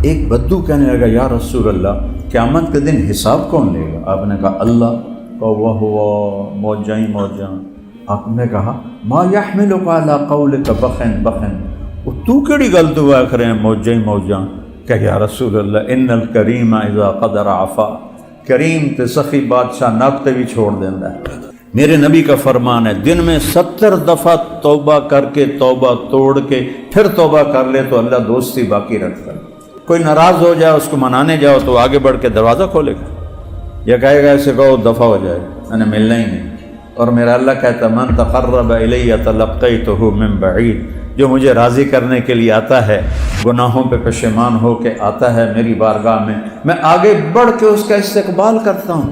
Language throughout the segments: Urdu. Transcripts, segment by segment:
ایک بدو کہنے لگا یا رسول اللہ قیامت کے دن حساب کون لے گا؟ آپ نے کہا اللہ کا واہ واہ موجاں ہی موجاں۔ آپ نے کہا ما یحملک علی قولک بخن بخن، تو کیڑی گل تو آخر ہیں موجاں ہی موجاں؟ کہ یا رسول اللہ ان الکریم اذا قدر عفا، کریم تے سخی بادشاہ ناپتے بھی چھوڑ دیندہ ہے۔ میرے نبی کا فرمان ہے دن میں 70 دفعہ توبہ کر کے توبہ توڑ کے پھر توبہ کر لے تو اللہ دوستی باقی رکھتا ہے۔ کوئی ناراض ہو جائے اس کو منانے جاؤ تو آگے بڑھ کے دروازہ کھولے گا یا کہے گا ایسے کہو دفع ہو جائے، میں نے ملنا ہی نہیں۔ اور میرا اللہ کہتا من تقرب الی تلقیتہ من بعید، جو مجھے راضی کرنے کے لیے آتا ہے، گناہوں پہ پشیمان ہو کے آتا ہے میری بارگاہ میں آگے بڑھ کے اس کا استقبال کرتا ہوں۔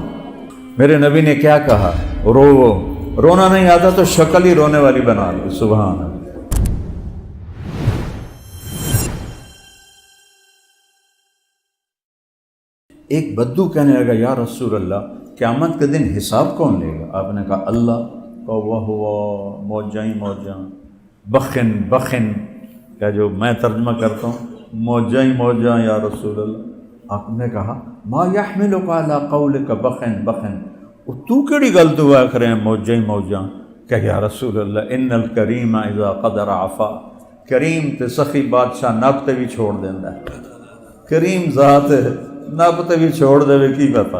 میرے نبی نے کیا کہا؟ رونا نہیں آتا تو شکل ہی رونے والی بنا لو۔ سبحان اللہ۔ ایک بدو کہنے لگا یا رسول اللہ قیامت کے دن حساب کون لے گا؟ آپ نے کہا اللہ کا واہ واہ موجاں ہی موجاں۔ بخن بخن کا جو میں ترجمہ کرتا ہوں موجاں ہی موجاں یا رسول اللہ۔ آپ نے کہا ما یحملک علی قولک بخن بخن، تو کیڑی گل تو آخر ہیں موجاں ہی موجاں؟ کہ یا رسول اللہ ان الکریم اذا قدر عفا، کریم تے سخی بادشاہ ناپتے بھی چھوڑ دیندہ ہے۔ کریم ذات ہے، ناپتے بھی چھوڑ دے وے کی پتا۔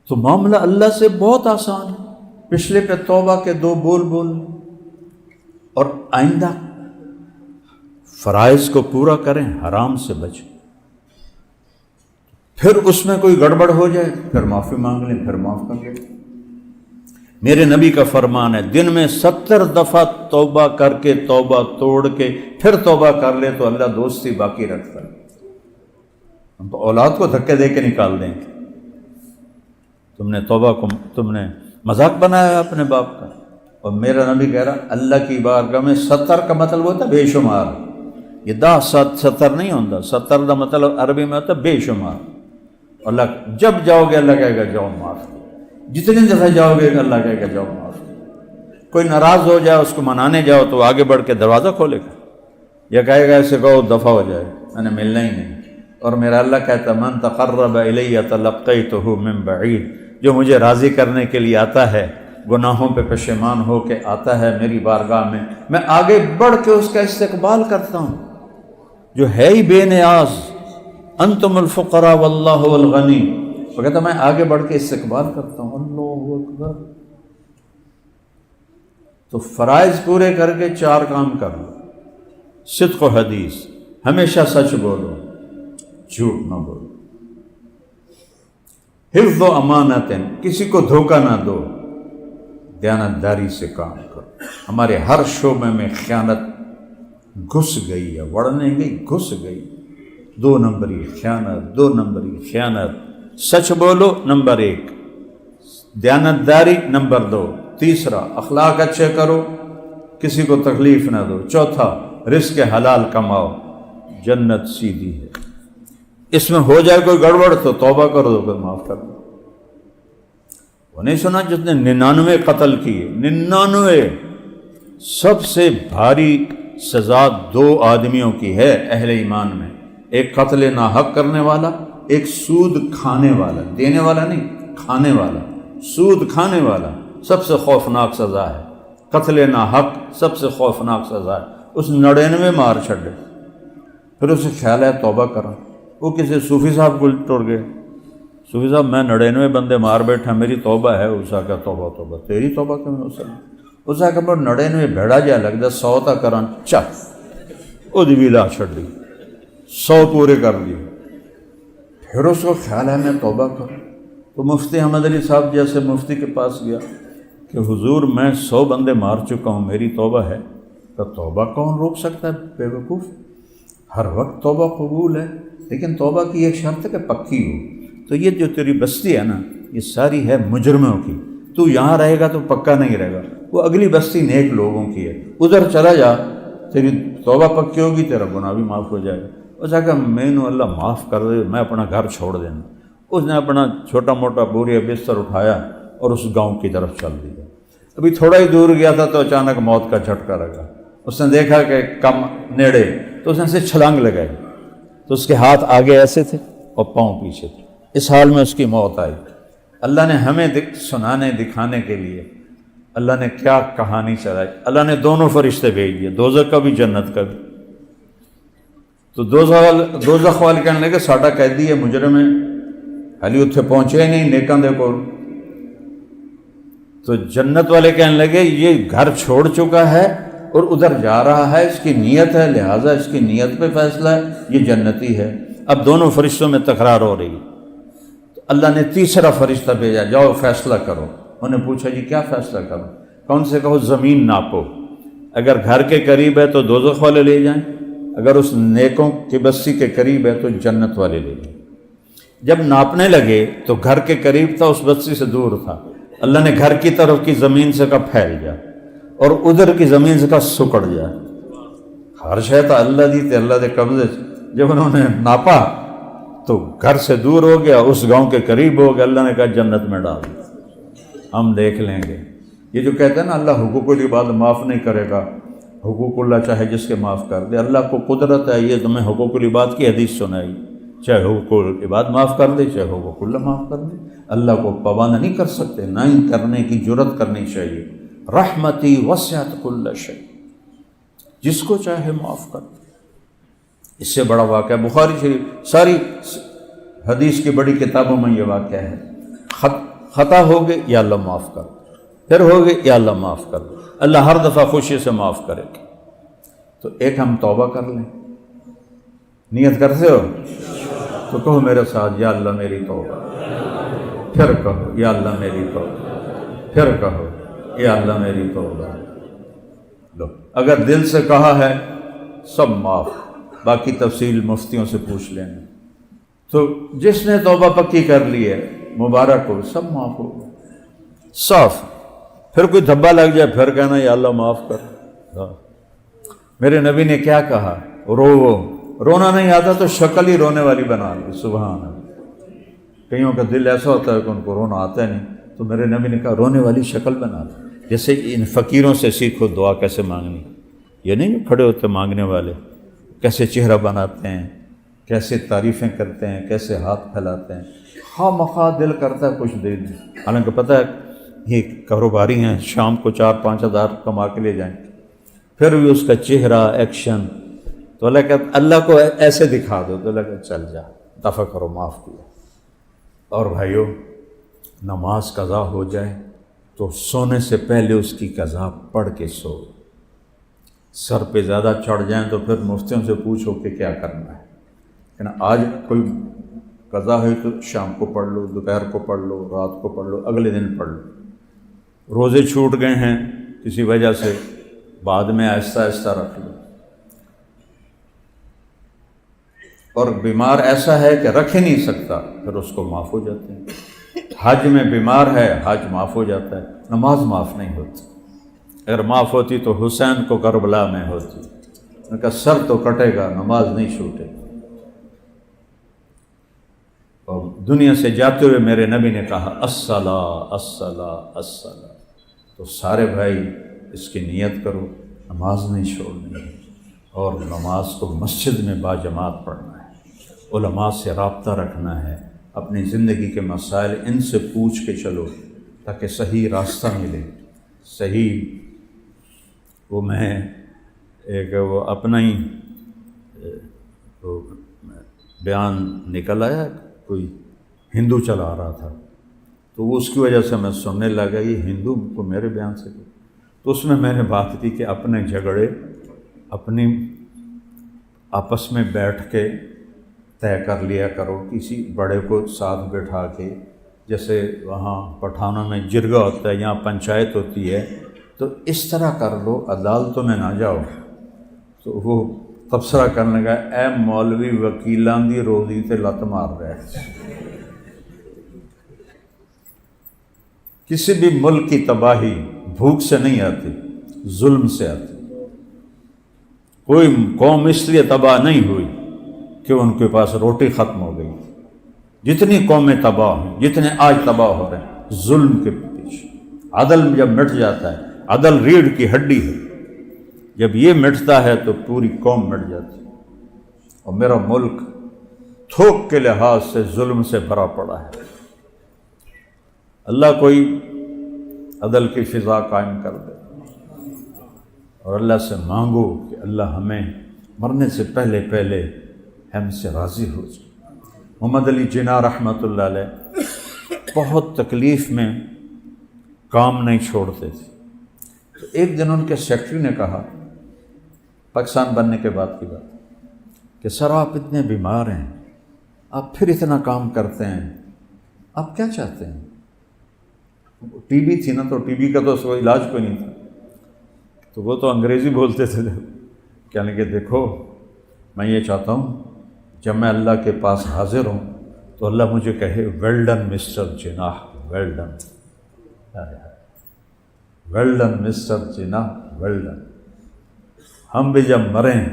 تو معاملہ اللہ سے بہت آسان ہے۔ پچھلے پہ توبہ کے 2 بول اور آئندہ فرائض کو پورا کریں، حرام سے بچیں۔ پھر اس میں کوئی گڑبڑ ہو جائے پھر معافی مانگ لیں، پھر معاف کر لیں۔ میرے نبی کا فرمان ہے دن میں 70 دفعہ توبہ کر کے توبہ توڑ کے پھر توبہ کر لے تو اللہ دوستی باقی رکھتا ہے۔ ہم تو اولاد کو دھکے دے کے نکال دیں گے۔ تم نے توبہ کو تم نے مذاق بنایا اپنے باپ کا۔ اور میرا نبی کہہ رہا اللہ کی بارگاہ میں 70 کا مطلب ہوتا ہے بے شمار۔ یہ 70 نہیں ہوتا، 70 کا مطلب عربی میں ہوتا ہے بے شمار۔ اللہ جب جاؤ گے اللہ کہے گا جاؤ معاف، جتنی دفعہ جاؤ گے اللہ کہے گا جاؤ معاف۔ کوئی ناراض ہو جائے اس کو منانے جاؤ تو آگے بڑھ کے دروازہ کھولے گا یا کہے گا ایسے کہو دفع ہو جائے، میں نے ملنا ہی نہیں۔ اور میرا اللہ کہتا من تقرب الی تلقیتہ من بعید، جو مجھے راضی کرنے کے لیے آتا ہے، گناہوں پہ پشیمان ہو کے آتا ہے میری بارگاہ میں آگے بڑھ کے اس کا استقبال کرتا ہوں۔ جو ہے ہی بے نیاز، انتم الفقراء واللہ الغنی، وہ کہتا میں آگے بڑھ کے استقبال کرتا ہوں۔ اللہ اکبر۔ تو فرائض پورے کر کے 4 کام کر لو۔ صدق و حدیث، ہمیشہ سچ بولو، جھوٹ نہ بولو۔ حفظ و امانت، کسی کو دھوکہ نہ دو، دیانتداری سے کام کرو۔ ہمارے ہر شعبے میں خیانت گھس گئی ہے، وڑنے گئی گھس گئی۔ 2 نمبری خیانت، 2 نمبری خیانت۔ سچ بولو نمبر 1، دیانتداری نمبر 2، تیسرا اخلاق اچھے کرو، کسی کو تکلیف نہ دو، چوتھا رزق حلال کماؤ، جنت سیدھی ہے۔ اس میں ہو جائے کوئی گڑبڑ تو توبہ کر دو، پھر معاف کر دو۔ وہ نہیں سنا جس نے 99 قتل کیے، 99۔ سب سے بھاری سزا 2 آدمیوں کی ہے اہل ایمان میں، ایک قتل ناحق کرنے والا، ایک سود کھانے والا، دینے والا نہیں، کھانے والا، سود کھانے والا سب سے خوفناک سزا ہے۔ قتل ناحق سب سے خوفناک سزا ہے۔ اس 99 مار چھڑے، پھر اسے خیال ہے توبہ کرا۔ وہ کسی صوفی صاحب کو ٹر گئے، صوفی صاحب میں 99 بندے مار بیٹھا، میری توبہ ہے۔ اس کا توبہ توبہ تیری توبہ کیوں ہو سکتی؟ اس کا 99 بھیڑا جا لگتا 100 تک کران چل وہ بھی لا چھڑ دی، 100 پورے کر دی۔ پھر اس کو خیال ہے میں توبہ کروں، تو مفتی احمد علی صاحب جیسے مفتی کے پاس گیا کہ حضور میں 100 بندے مار چکا ہوں، میری توبہ ہے۔ تو توبہ کون روک سکتا ہے بے وقوف؟ ہر وقت توبہ قبول ہے، لیکن توبہ کی ایک شرط ہے کہ پکی ہو۔ تو یہ جو تیری بستی ہے نا، یہ ساری ہے مجرموں کی، تو یہاں رہے گا تو پکا نہیں رہے گا، وہ اگلی بستی نیک لوگوں کی ہے، ادھر چلا جا، تیری توبہ پکی ہوگی، تیرا گناہ بھی معاف ہو جائے گا۔ اس نے کہا میں نے اللہ معاف کر دے، میں اپنا گھر چھوڑ دینا۔ اس نے اپنا چھوٹا موٹا بوریا بستر اٹھایا اور اس گاؤں کی طرف چل دیا۔ ابھی تھوڑا ہی دور گیا تھا تو اچانک موت کا جھٹکا لگا۔ اس نے دیکھا کہ کم نیڑے تو اس نے سے چھلانگ لگائی، تو اس کے ہاتھ آگے ایسے تھے اور پاؤں پیچھے تھے، اس حال میں اس کی موت آئی۔ اللہ نے ہمیں سنانے دکھانے کے لیے اللہ نے کیا کہانی چلائی، اللہ نے دونوں فرشتے بھیج دیے، دوزخ کا بھی جنت کا بھی۔ تو دوزخ والے کہنے لگے ساڈا قیدی ہے، مجرم ہے، حالی اتنے پہنچے ہی نہیں نیکاں دے کول۔ تو جنت والے کہنے لگے یہ گھر چھوڑ چکا ہے اور ادھر جا رہا ہے، اس کی نیت ہے، لہٰذا اس کی نیت پہ فیصلہ ہے، یہ جنتی ہے۔ اب دونوں فرشتوں میں تکرار ہو رہی ہے، تو اللہ نے تیسرا فرشتہ بھیجا، جاؤ فیصلہ کرو۔ انہوں نے پوچھا جی کیا فیصلہ کرو؟ کون سے کہو زمین ناپو، اگر گھر کے قریب ہے تو دوزخ والے لے جائیں، اگر اس نیکوں کی بستی کے قریب ہے تو جنت والے لے جائیں۔ جب ناپنے لگے تو گھر کے قریب تھا، اس بستی سے دور تھا، اللہ نے گھر کی طرف کی زمین سے کہا پھیل جا، اور ادھر کی زمین سے کہا سکڑ جا۔ ہر شے تو اللہ دی تے اللہ دے قبضے سے۔ جب انہوں نے ناپا تو گھر سے دور ہو گیا، اس گاؤں کے قریب ہو گیا، اللہ نے کہا جنت میں ڈال دو، ہم دیکھ لیں گے۔ یہ جو کہتے ہیں نا اللہ حقوق العباد معاف نہیں کرے گا، حقوق اللہ چاہے جس کے معاف کر دے، اللہ کو قدرت ہے، یہ تمہیں حقوق العباد کی حدیث سنائی، چاہے حقوق العباد معاف کر دے چاہے حقوق اللہ معاف کر دے، اللہ کو پابند نہیں کر سکتے، نہ ہی کرنے کی جرت کرنی چاہیے۔ رحمتی وسعت کل شیء، جس کو چاہے معاف کر دے۔ اس سے بڑا واقعہ بخاری شریف ساری حدیث کی بڑی کتابوں میں یہ واقعہ ہے، خطا ہو گئے یا اللہ معاف کر دے، پھر ہو گئے یا اللہ معاف کر دے، اللہ ہر دفعہ خوشی سے معاف کرے گا۔ تو ایک ہم توبہ کر لیں، نیت کرتے ہو تو کہو میرے ساتھ یا اللہ میری توبہ، پھر کہو یا اللہ میری توبہ، پھر کہو یا اللہ میری توبہ۔ لو اگر دل سے کہا ہے سب معاف، باقی تفصیل مفتیوں سے پوچھ لینا۔ تو جس نے توبہ پکی کر لی ہے مبارک ہو، سب معاف ہو گیا، صاف۔ پھر کوئی دھبا لگ جائے پھر کہنا یا اللہ معاف کر۔ میرے نبی نے کیا کہا، رونا نہیں آتا تو شکل ہی رونے والی بنا لی، سبحان اللہ۔ کئیوں کا دل ایسا ہوتا ہے کہ ان کو رونا آتا ہے نہیں، تو میرے نبی نے کہا رونے والی شکل بنا لی۔ جیسے ان فقیروں سے سیکھو دعا کیسے مانگنی، یہ نہیں کھڑے ہوتے مانگنے والے، کیسے چہرہ بناتے ہیں، کیسے تعریفیں کرتے ہیں، کیسے ہاتھ پھیلاتے ہیں، خواہ مخواہ دل کرتا ہے کچھ دے دیں، حالانکہ پتہ ہے یہ کاروباری ہیں، شام کو 4-5 ہزار کما کے لے جائیں، پھر بھی اس کا چہرہ ایکشن، تو اللہ کہتا اللہ کو ایسے دکھا دو، تو اللہ کہتا چل جا دفع کرو، معاف کیا۔ اور بھائیو نماز قضا ہو جائے تو سونے سے پہلے اس کی قضا پڑھ کے سو۔ سر پہ زیادہ چڑھ جائیں تو پھر مفتیوں سے پوچھو کہ کیا کرنا ہے، کہ نا آج کوئی قضا ہے تو شام کو پڑھ لو، دوپہر کو پڑھ لو، رات کو پڑھ لو، اگلے دن پڑھ لو۔ روزے چھوٹ گئے ہیں کسی وجہ سے، بعد میں آہستہ آہستہ رکھ لو۔ اور بیمار ایسا ہے کہ رکھ ہی نہیں سکتا، پھر اس کو معاف ہو جاتے ہیں۔ حج میں بیمار ہے، حج معاف ہو جاتا ہے، نماز معاف نہیں ہوتی۔ اگر معاف ہوتی تو حسین کو کربلا میں ہوتی، ان کا سر تو کٹے گا، نماز نہیں چھوٹے گی۔ اور دنیا سے جاتے ہوئے میرے نبی نے کہا الصلاۃ الصلاۃ الصلاۃ، تو سارے بھائی اس کی نیت کرو، نماز نہیں چھوڑنی ہے، اور نماز کو مسجد میں باجماعت پڑھنا ہے، علماء سے رابطہ رکھنا ہے، اپنی زندگی کے مسائل ان سے پوچھ کے چلو تاکہ صحیح راستہ ملے، صحیح۔ وہ میں ایک وہ اپنا ہی بیان نکل آیا، کوئی ہندو چلا رہا تھا، تو وہ اس کی وجہ سے میں سننے لگا یہ ہندو کو میرے بیان سے، تو اس میں میں نے بات کی کہ اپنے جھگڑے اپنی آپس میں بیٹھ کے طے کر لیا کرو، کسی بڑے کو ساتھ بٹھا کے، جیسے وہاں پٹھانوں میں جرگا ہوتا ہے، یہاں پنچایت ہوتی ہے، تو اس طرح کر لو، عدالتوں میں نہ جاؤ۔ تو وہ تبصرہ کرنے لگا اے مولوی وکیلان دی روزی تے لت مار رہا ہے۔ کسی بھی ملک کی تباہی بھوک سے نہیں آتی، ظلم سے آتی۔ کوئی قوم اس لیے تباہ نہیں ہوئی کہ ان کے پاس روٹی ختم ہو گئی۔ جتنی قومیں تباہ ہیں، جتنے آج تباہ ہو رہے ہیں، ظلم کے پیچھے۔ عدل جب مٹ جاتا ہے، عدل ریڑھ کی ہڈی ہے، جب یہ مٹتا ہے تو پوری قوم مٹ جاتی ہے۔ اور میرا ملک تھوک کے لحاظ سے ظلم سے بھرا پڑا ہے۔ اللہ کوئی عدل کی فضا قائم کر دے، اور اللہ سے مانگو کہ اللہ ہمیں مرنے سے پہلے پہلے ہم سے راضی ہو جائے۔ محمد علی جناح رحمۃ اللہ علیہ بہت تکلیف میں کام نہیں چھوڑتے تھے، تو ایک دن ان کے سیکرٹری نے کہا، پاکستان بننے کے بعد کی بات، کہ سر آپ اتنے بیمار ہیں، آپ پھر اتنا کام کرتے ہیں، آپ کیا چاہتے ہیں؟ ٹی بی تھی نا، تو ٹی بی کا تو کوئی علاج کوئی نہیں تھا، تو وہ تو انگریزی بولتے تھے، کہنے کہ دیکھو میں یہ چاہتا ہوں جب میں اللہ کے پاس حاضر ہوں تو اللہ مجھے کہے well done Mr Jinnah, well done, well done Mr Jinnah, well done. ہم بھی جب مریں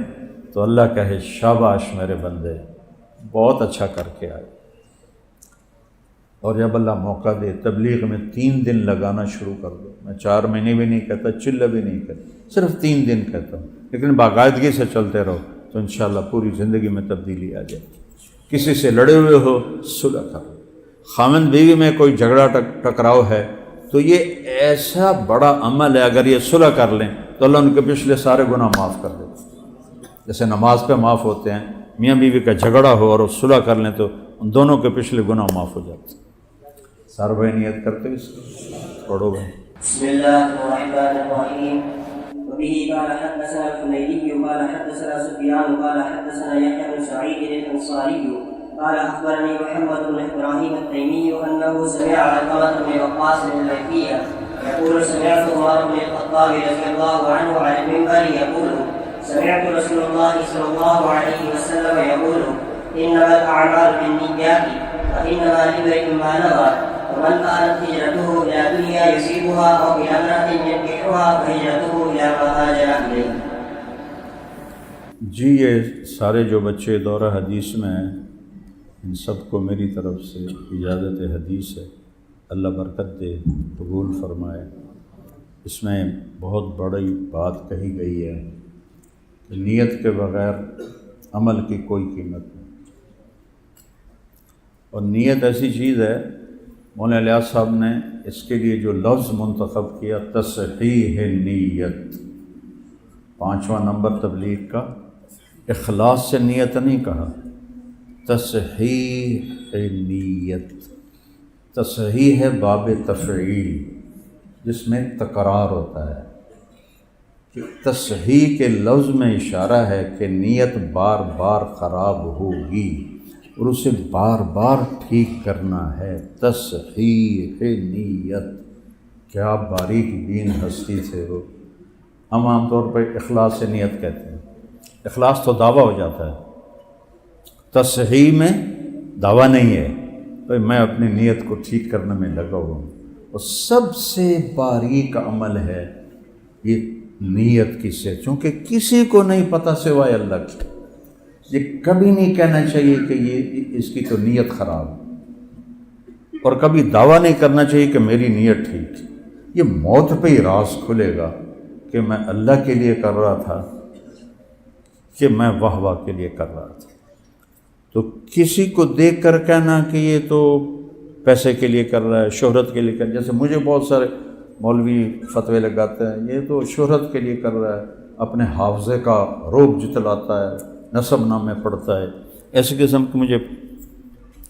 تو اللہ کہے شاباش میرے بندے، بہت اچھا کر کے آئے۔ اور جب اللہ موقع دے تبلیغ میں 3 دن لگانا شروع کر دو، میں 4 مہینے بھی نہیں کہتا، چلہ بھی نہیں کہتا، صرف 3 دن کہتا ہوں، لیکن باقاعدگی سے چلتے رہو تو انشاءاللہ پوری زندگی میں تبدیلی آ جائے۔ کسی سے لڑے ہوئے ہو صلح کرو، خاوند بیوی میں کوئی جھگڑا ٹکراؤ ہے تو یہ ایسا بڑا عمل ہے، اگر یہ صلح کر لیں تو اللہ ان کے پچھلے سارے گناہ معاف کر دیتے، جیسے نماز پہ معاف ہوتے ہیں۔ میاں بیوی کا جھگڑا ہو اور وہ صلح کر لیں تو ان دونوں کے پچھلے گناہ معاف ہو جاتے ہیں۔ سارے بھائی نیت کرتے اس پڑھو بھائی۔ بسم اللہ الرحمن الرحیم۔ وبه قال حدثنا الحميدي قال حدثنا سفيان قال حدثنا يحيى بن سعيد الانصاري قال اخبرني محمد بن ابراهيم التيمي انه سمع علقمة بن وقاص الليثي يقول سمعت عمر بن الخطاب رضي الله عنه على المنبر يقول سمعت رسول الله صلى الله عليه وسلم يقول انما الاعمال بالنيات وانما لامرئ ما نوى ومن كانت هجرته الى دنيا يصيبها او الى امرأة ينكحها فهجرته الى ما هاجر اليه۔ جی یہ سارے جو بچے دورہ حدیث میں ہیں ان سب کو میری طرف سے اجازت حدیث ہے، اللہ برکت دے، قبول فرمائے۔ اس میں بہت بڑی بات کہی گئی ہے کہ نیت کے بغیر عمل کی کوئی قیمت نہیں، اور نیت ایسی چیز ہے، مولانا الیاس صاحب نے اس کے لیے جو لفظ منتخب کیا تصحیح نیت، 5واں نمبر تبلیغ کا، اخلاص سے نیت نہیں کہا، تصحیح نیت۔ تصحیح ہے باب تفعیل جس میں تکرار ہوتا ہے، کہ تصحیح کے لفظ میں اشارہ ہے کہ نیت بار بار خراب ہوگی اور اسے بار بار ٹھیک کرنا ہے۔ تصحیح نیت، کیا باریک بین ہستی تھے وہ۔ ہم عام طور پہ اخلاص سے نیت کہتے ہیں، اخلاص تو دعویٰ ہو جاتا ہے، تصحیح میں دعویٰ نہیں ہے، تو میں اپنی نیت کو ٹھیک کرنے میں لگا ہوا ہوں۔ اور سب سے باریک عمل ہے یہ نیت کی سے، چونکہ کسی کو نہیں پتہ سوائے اللہ کی۔ یہ کبھی نہیں کہنا چاہیے کہ یہ اس کی تو نیت خراب، اور کبھی دعویٰ نہیں کرنا چاہیے کہ میری نیت ٹھیک۔ یہ موت پہ ہی راز کھلے گا کہ میں اللہ کے لیے کر رہا تھا کہ میں واہ واہ کے لیے کر رہا تھا۔ تو کسی کو دیکھ کر کہنا کہ یہ تو پیسے کے لیے کر رہا ہے، شہرت کے لیے کر، جیسے مجھے بہت سارے مولوی فتوے لگاتے ہیں یہ تو شہرت کے لیے کر رہا ہے، اپنے حافظے کا روب جتلاتا ہے، نسب نامے پڑھتا ہے، ایسے قسم کی مجھے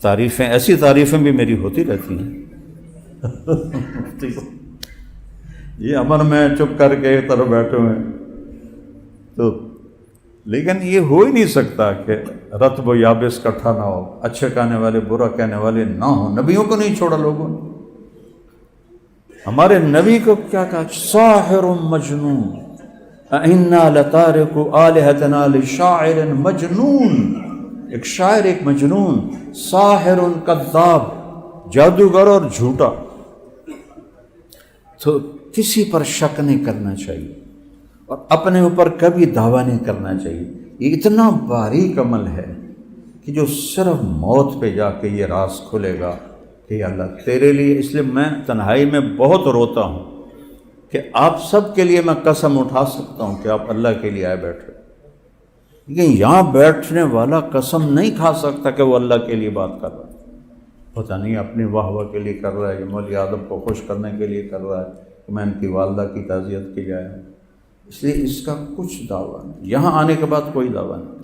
تعریفیں، ایسی تعریفیں بھی میری ہوتی رہتی ہیں۔ یہ امن میں چپ کر کے ایک طرف بیٹھے ہوئے ہیں تو، لیکن یہ ہو ہی نہیں سکتا کہ رطب و یابس کٹھا نہ ہو، اچھے کہنے والے برا کہنے والے نہ ہوں۔ نبیوں کو نہیں چھوڑا لوگوں نے، ہمارے نبی کو کیا کہا؟ ساحر مجنون، اِنَّا لَتَارِكُ آلِهَتَنَا لِشَاعِرٍ مجنون۔ ایک شاعر، ایک مجنون، ساحر کذاب، جادوگر اور جھوٹا۔ تو کسی پر شک نہیں کرنا چاہیے اور اپنے اوپر کبھی دعویٰ نہیں کرنا چاہیے۔ یہ اتنا باریک عمل ہے کہ جو صرف موت پہ جا کے یہ راز کھلے گا کہ اللہ تیرے لیے۔ اس لیے میں تنہائی میں بہت روتا ہوں کہ آپ سب کے لیے میں قسم اٹھا سکتا ہوں کہ آپ اللہ کے لیے آئے بیٹھے، لیکن یہاں بیٹھنے والا قسم نہیں کھا سکتا کہ وہ اللہ کے لیے بات کر رہا ہے، پتہ نہیں اپنی واہ واہ کے لیے کر رہا ہے، یہ مولوی اعظم کو خوش کرنے کے لیے کر رہا ہے کہ میں ان کی والدہ کی تعزیت کے لیے آیا ہوں، اس لیے اس کا کچھ دعویٰ نہیں۔ یہاں آنے کے بعد کوئی دعویٰ نہیں۔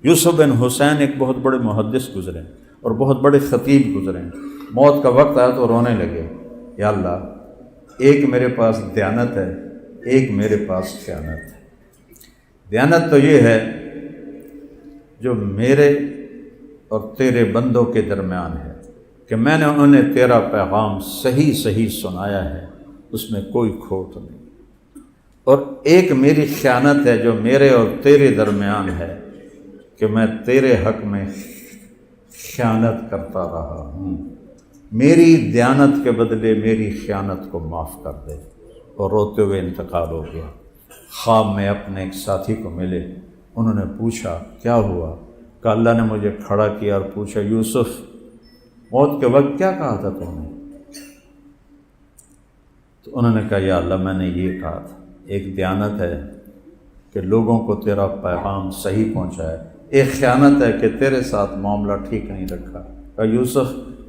یوسف بن حسین ایک بہت بڑے محدث گزرے اور بہت بڑے خطیب گزرے، موت کا وقت آیا تو رونے لگے، یا اللہ ایک میرے پاس دیانت ہے، ایک میرے پاس خیانت ہے۔ دیانت تو یہ ہے جو میرے اور تیرے بندوں کے درمیان ہے کہ میں نے انہیں تیرا پیغام صحیح صحیح سنایا ہے، اس میں کوئی کھوٹ نہیں، اور ایک میری خیانت ہے جو میرے اور تیرے درمیان ہے کہ میں تیرے حق میں خیانت کرتا رہا ہوں، میری دیانت کے بدلے میری خیانت کو معاف کر دے۔ اور روتے ہوئے انتقال ہو گیا۔ خواب میں اپنے ایک ساتھی کو ملے، انہوں نے پوچھا کیا ہوا؟ کہ اللہ نے مجھے کھڑا کیا اور پوچھا یوسف موت کے وقت کیا کہا تھا تم نے؟ تو انہوں نے کہا یا اللہ میں نے یہ کہا تھا، ایک دیانت ہے کہ لوگوں کو تیرا پیغام صحیح پہنچائے، ایک خیانت ہے کہ تیرے ساتھ معاملہ ٹھیک نہیں رکھا۔ کہا یوسف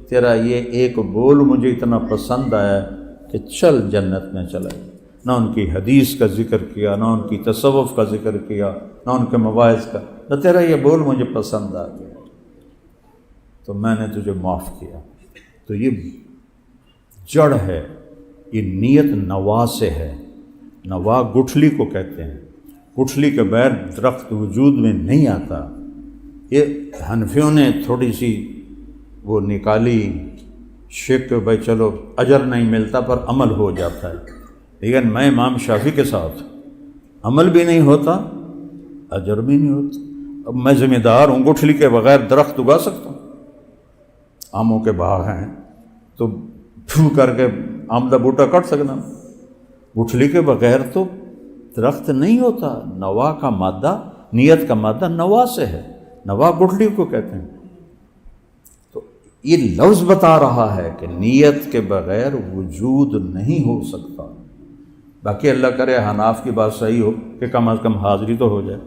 تیرا یہ ایک بول مجھے اتنا پسند آیا کہ چل جنت میں چلا۔ نہ ان کی حدیث کا ذکر کیا، نہ ان کی تصوف کا ذکر کیا، نہ ان کے مواعظ کا، نہ تیرا یہ بول مجھے پسند آ گیا تو میں نے تجھے معاف کیا۔ تو یہ جڑ ہے، یہ نیت نوا سے ہے۔ نوا گٹھلی کو کہتے ہیں، گٹھلی کے بغیر درخت وجود میں نہیں آتا۔ یہ حنفیوں نے تھوڑی سی وہ نکالی شک کہ بھائی چلو اجر نہیں ملتا پر عمل ہو جاتا ہے، لیکن میں امام شافعی کے ساتھ عمل بھی نہیں ہوتا، اجر بھی نہیں ہوتا۔ اب میں ذمہ دار ہوں، گٹھلی کے بغیر درخت اگا سکتا ہوں؟ آموں کے باغ ہیں تو پھو کر کے آم کا بوٹا کٹ سکنا، گٹھلی کے بغیر تو درخت نہیں ہوتا۔ نوا کا مادہ، نیت کا مادہ نوا سے ہے، نوا گٹھلی کو کہتے ہیں۔ تو یہ لفظ بتا رہا ہے کہ نیت کے بغیر وجود نہیں ہو سکتا۔ باقی اللہ کرے حناف کی بات صحیح ہو کہ کم از کم حاضری تو ہو جائے،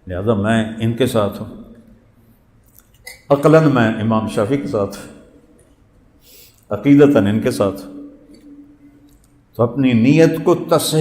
لہذا میں ان کے ساتھ ہوں، عقلاً میں امام شافعی کے ساتھ، عقیدتاً ان کے ساتھ۔ تو اپنی نیت کو تصحیح